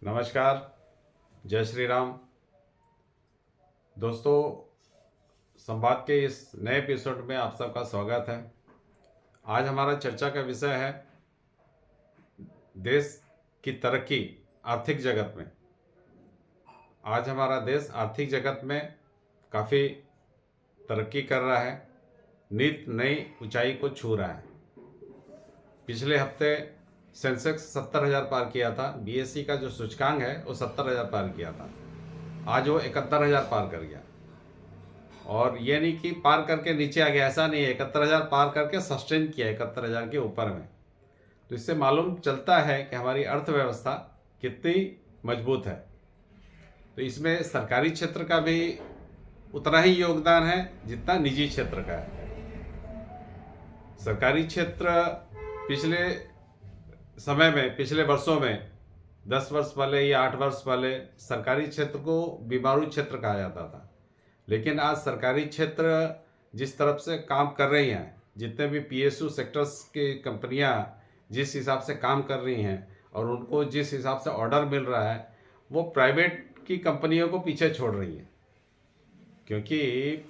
नमस्कार। जय श्री राम। दोस्तों, संवाद के इस नए एपिसोड में आप सबका स्वागत है। आज हमारा चर्चा का विषय है देश की तरक्की आर्थिक जगत में। आज हमारा देश आर्थिक जगत में काफ़ी तरक्की कर रहा है, नित नई ऊंचाई को छू रहा है। पिछले हफ्ते सेंसेक्स 70,000 पार किया था। बीएसई का जो सूचकांक है वो 70,000 पार किया था। आज वो 71,000 पार कर गया। और ये नहीं कि पार करके नीचे आ गया, ऐसा नहीं है। 71,000 पार करके सस्टेन किया 71,000 के ऊपर में। तो इससे मालूम चलता है कि हमारी अर्थव्यवस्था कितनी मजबूत है। तो इसमें सरकारी क्षेत्र का भी उतना ही योगदान है जितना निजी क्षेत्र का है। सरकारी क्षेत्र पिछले समय में, पिछले वर्षों में 10 वर्ष पहले या 8 वर्ष पहले सरकारी क्षेत्र को बीमारू क्षेत्र कहा जाता था। लेकिन आज सरकारी क्षेत्र जिस तरफ से काम कर रही हैं, जितने भी पीएसयू सेक्टर्स की कंपनियां जिस हिसाब से काम कर रही हैं और उनको जिस हिसाब से ऑर्डर मिल रहा है, वो प्राइवेट की कंपनियों को पीछे छोड़ रही हैं। क्योंकि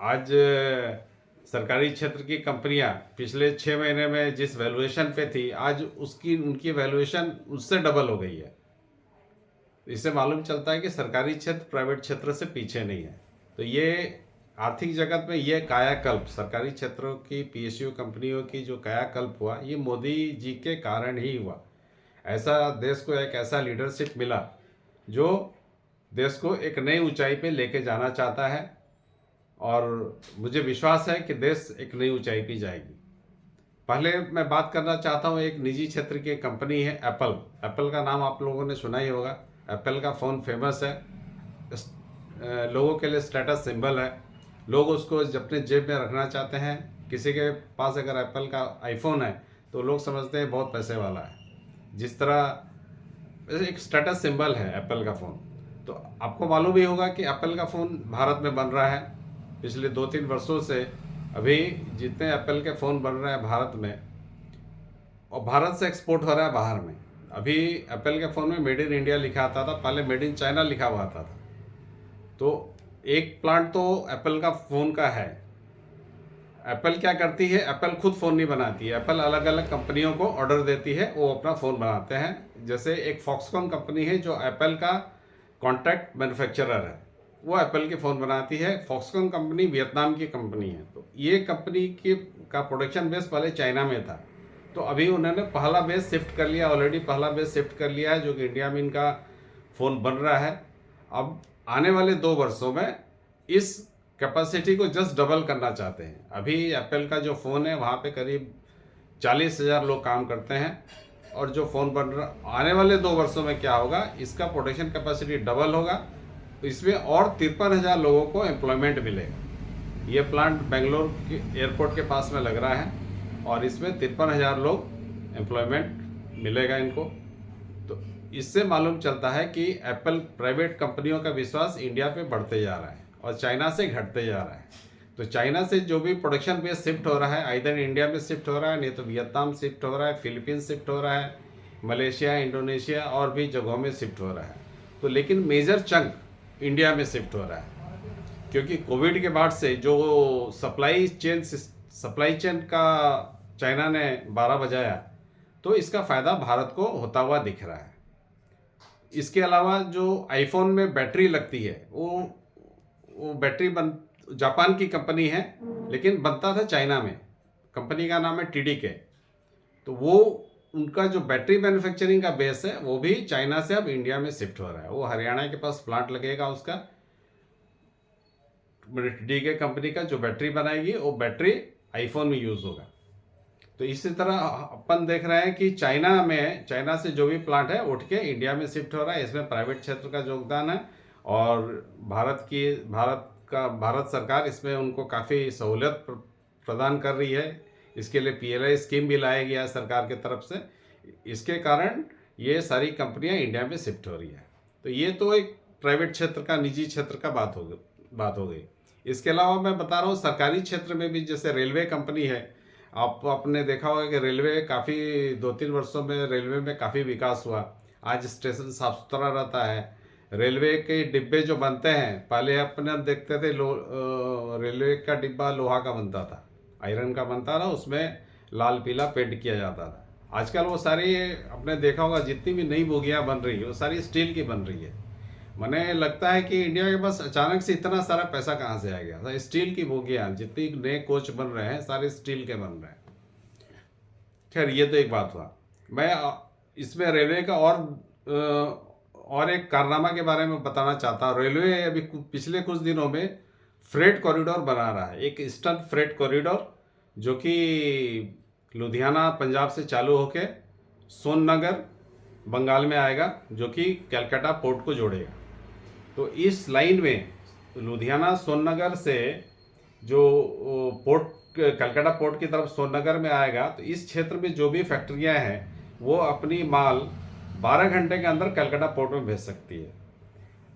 आज सरकारी क्षेत्र की कंपनियां पिछले 6 महीने में जिस वैल्यूएशन पे थी, आज उनकी वैल्यूएशन उससे डबल हो गई है। इससे मालूम चलता है कि सरकारी क्षेत्र प्राइवेट क्षेत्र से पीछे नहीं है। तो ये आर्थिक जगत में ये कायाकल्प, सरकारी क्षेत्रों की पीएसयू कंपनियों की जो कायाकल्प हुआ, ये मोदी जी के कारण ही हुआ। ऐसा देश को एक ऐसा लीडरशिप मिला जो देश को एक नई ऊंचाई पे लेके जाना चाहता है। और मुझे विश्वास है कि देश एक नई ऊंचाई पे जाएगी। पहले मैं बात करना चाहता हूँ, एक निजी क्षेत्र की कंपनी है एप्पल। एप्पल का नाम आप लोगों ने सुना ही होगा। एप्पल का फ़ोन फेमस है, लोगों के लिए स्टेटस सिंबल है। लोग उसको अपने जेब में रखना चाहते हैं। किसी के पास अगर एप्पल का आईफोन है तो लोग समझते हैं बहुत पैसे वाला है। जिस तरह एक स्टेटस सिंबल है एप्पल का फ़ोन। तो आपको मालूम ही होगा कि एप्पल का फ़ोन भारत में बन रहा है। पिछले 2-3 वर्षों से अभी जितने एप्पल के फ़ोन बन रहे हैं भारत में, और भारत से एक्सपोर्ट हो रहा है बाहर में। अभी एप्पल के फ़ोन में मेड इन इंडिया लिखा आता था, पहले मेड इन चाइना लिखा हुआ आता था। तो एक प्लांट तो एप्पल का फ़ोन का है। एप्पल क्या करती है, एप्पल खुद फ़ोन नहीं बनाती है। एप्पल अलग अलग कंपनियों को ऑर्डर देती है, वो अपना फ़ोन बनाते हैं। जैसे एक फॉक्सकॉन कंपनी है जो एप्पल का कॉन्ट्रैक्ट मैन्युफैक्चरर है, वो एप्पल के फ़ोन बनाती है। फॉक्सकॉन कंपनी वियतनाम की कंपनी है। तो ये कंपनी का प्रोडक्शन बेस पहले चाइना में था। तो अभी उन्होंने पहला बेस शिफ्ट कर लिया, ऑलरेडी पहला बेस शिफ्ट कर लिया है, जो कि इंडिया में इनका फ़ोन बन रहा है। अब आने वाले 2 वर्षों में इस कैपेसिटी को जस्ट डबल करना चाहते हैं। अभी एप्पल का जो फ़ोन है वहाँ पे करीब 40,000 लोग काम करते हैं। और जो फ़ोन बन रहा, आने वाले 2 वर्षों में क्या होगा, इसका प्रोडक्शन कैपेसिटी डबल होगा। इसमें और 53,000 लोगों को एम्प्लॉयमेंट मिलेगा। ये प्लांट बेंगलोर के एयरपोर्ट के पास में लग रहा है और इसमें 53,000 लोग एम्प्लॉयमेंट मिलेगा इनको। तो इससे मालूम चलता है कि एप्पल प्राइवेट कंपनियों का विश्वास इंडिया पे बढ़ते जा रहा है और चाइना से घटते जा रहा है। तो चाइना से जो भी प्रोडक्शन बेस शिफ्ट हो रहा है, आइदर इंडिया में शिफ्ट हो रहा है, नहीं तो वियतनाम शिफ्ट हो रहा है, फिलीपींस शिफ्ट हो रहा है, मलेशिया, इंडोनेशिया और भी जगहों में शिफ्ट हो रहा है। तो लेकिन मेजर चंक इंडिया में शिफ्ट हो रहा है। क्योंकि कोविड के बाद से जो सप्लाई चेन का चाइना ने 12 बजाया, तो इसका फ़ायदा भारत को होता हुआ दिख रहा है। इसके अलावा जो आईफोन में बैटरी लगती है, वो बैटरी जापान की कंपनी है, लेकिन बनता था चाइना में। कंपनी का नाम है टीडीके। तो वो उनका जो बैटरी मैन्युफैक्चरिंग का बेस है वो भी चाइना से अब इंडिया में शिफ्ट हो रहा है। वो हरियाणा के पास प्लांट लगेगा उसका, टीडीके कंपनी का जो बैटरी बनाएगी वो बैटरी आईफोन में यूज़ होगा। तो इसी तरह अपन देख रहे हैं कि चाइना से जो भी प्लांट है उठ के इंडिया में शिफ्ट हो रहा है। इसमें प्राइवेट क्षेत्र का योगदान है और भारत सरकार इसमें उनको काफ़ी सहूलियत प्रदान कर रही है। इसके लिए पीएलआई स्कीम भी लाया गया है सरकार की तरफ से। इसके कारण ये सारी कंपनियां इंडिया में शिफ्ट हो रही है। तो ये तो एक प्राइवेट क्षेत्र का, निजी क्षेत्र का बात हो गई। इसके अलावा मैं बता रहा हूँ सरकारी क्षेत्र में भी, जैसे रेलवे कंपनी है। आपने देखा होगा कि रेलवे काफ़ी 2-3 वर्षों में रेलवे में काफ़ी विकास हुआ। आज स्टेशन साफ सुथरा रहता है। रेलवे के डिब्बे जो बनते हैं, पहले अपने देखते थे रेलवे का डिब्बा लोहा का बनता था, आयरन का बनता था, उसमें लाल पीला पेंट किया जाता था। आजकल वो सारी, आपने देखा होगा जितनी भी नई बोगियाँ बन रही है वो सारी स्टील की बन रही है। मैंने लगता है कि इंडिया के पास अचानक से इतना सारा पैसा कहाँ से आ गया। स्टील की बोगियाँ, जितनी नए कोच बन रहे हैं सारे स्टील के बन रहे हैं। खैर, ये तो एक बात हुआ। मैं इसमें रेलवे का और एक कारनामा के बारे में बताना चाहता हूँ। रेलवे अभी पिछले कुछ दिनों में फ्रेट कॉरिडोर बना रहा है, एक ईस्टर्न फ्रेट कॉरिडोर, जो कि लुधियाना पंजाब से चालू होके सोननगर बंगाल में आएगा, जो कि कलकत्ता पोर्ट को जोड़ेगा। तो इस लाइन में लुधियाना सोननगर से जो पोर्ट, कलकत्ता पोर्ट की तरफ सोननगर में आएगा, तो इस क्षेत्र में जो भी फैक्ट्रियां हैं वो अपनी माल 12 घंटे के अंदर कलकत्ता पोर्ट में भेज सकती है।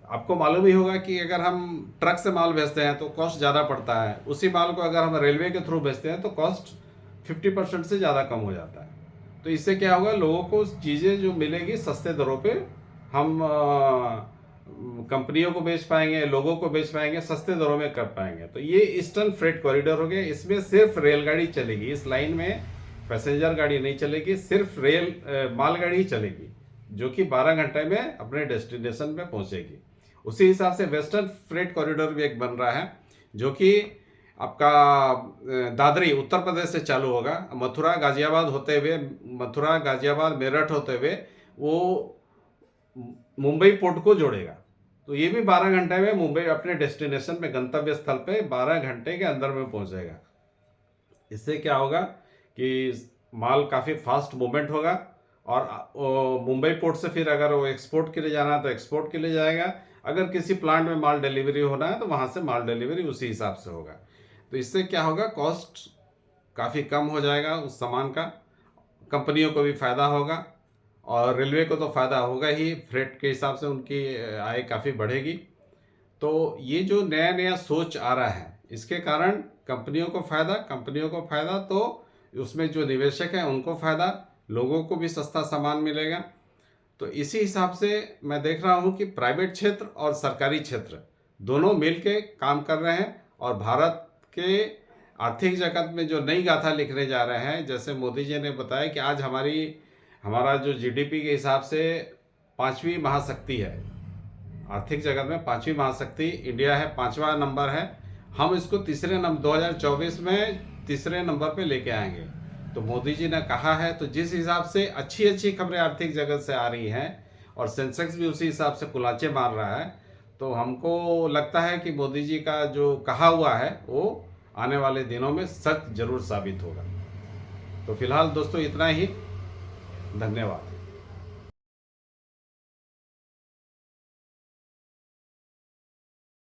आपको मालूम ही होगा कि अगर हम ट्रक से माल भेजते हैं तो कॉस्ट ज़्यादा पड़ता है, उसी माल को अगर हम रेलवे के थ्रू भेजते हैं तो कॉस्ट 50% से ज़्यादा कम हो जाता है। तो इससे क्या होगा, लोगों को चीज़ें जो मिलेगी सस्ते दरों पे हम कंपनियों को बेच पाएंगे, लोगों को बेच पाएंगे, सस्ते दरों में कर पाएंगे। तो ये ईस्टर्न फ्रेट कॉरिडोर हो गया। इसमें सिर्फ रेलगाड़ी चलेगी, इस लाइन में पैसेंजर गाड़ी नहीं चलेगी, सिर्फ मालगाड़ी ही चलेगी, जो कि 12 घंटे में अपने डेस्टिनेशन पे पहुंचेगी। उसी हिसाब से वेस्टर्न फ्रेट कॉरिडोर भी एक बन रहा है, जो कि आपका दादरी उत्तर प्रदेश से चालू होगा, मथुरा गाजियाबाद होते हुए, मथुरा गाजियाबाद मेरठ होते हुए वो मुंबई पोर्ट को जोड़ेगा। तो ये भी 12 घंटे में मुंबई अपने डेस्टिनेशन पे, गंतव्य स्थल पे 12 घंटे के अंदर में पहुंचेगा। इससे क्या होगा कि माल काफ़ी फास्ट मूवमेंट होगा, और मुंबई पोर्ट से फिर अगर वो एक्सपोर्ट के लिए जाना है तो एक्सपोर्ट के लिए जाएगा, अगर किसी प्लांट में माल डिलीवरी होना है तो वहाँ से माल डिलीवरी उसी हिसाब से होगा। तो इससे क्या होगा, कॉस्ट काफ़ी कम हो जाएगा उस सामान का, कंपनियों को भी फ़ायदा होगा और रेलवे को तो फ़ायदा होगा ही, फ्रेट के हिसाब से उनकी आय काफ़ी बढ़ेगी। तो ये जो नया नया सोच आ रहा है, इसके कारण कंपनियों को फ़ायदा, तो उसमें जो निवेशक हैं उनको फ़ायदा, लोगों को भी सस्ता सामान मिलेगा। तो इसी हिसाब से मैं देख रहा हूँ कि प्राइवेट क्षेत्र और सरकारी क्षेत्र दोनों मिल के काम कर रहे हैं, और भारत के आर्थिक जगत में जो नई गाथा लिखने जा रहे हैं। जैसे मोदी जी ने बताया कि आज हमारा जो जीडीपी के हिसाब से 5वीं महाशक्ति है, आर्थिक जगत में 5वीं महाशक्ति इंडिया है, 5वां नंबर है। हम इसको 2024 में तीसरे नंबर पे लेके आएंगे। तो मोदी जी ने कहा है, तो जिस हिसाब से अच्छी खबरें आर्थिक जगत से आ रही हैं और सेंसेक्स भी उसी हिसाब से कुलाचे मार रहा है, तो हमको लगता है कि मोदी जी का जो कहा हुआ है वो आने वाले दिनों में सच जरूर साबित होगा। तो फिलहाल दोस्तों इतना ही, धन्यवाद।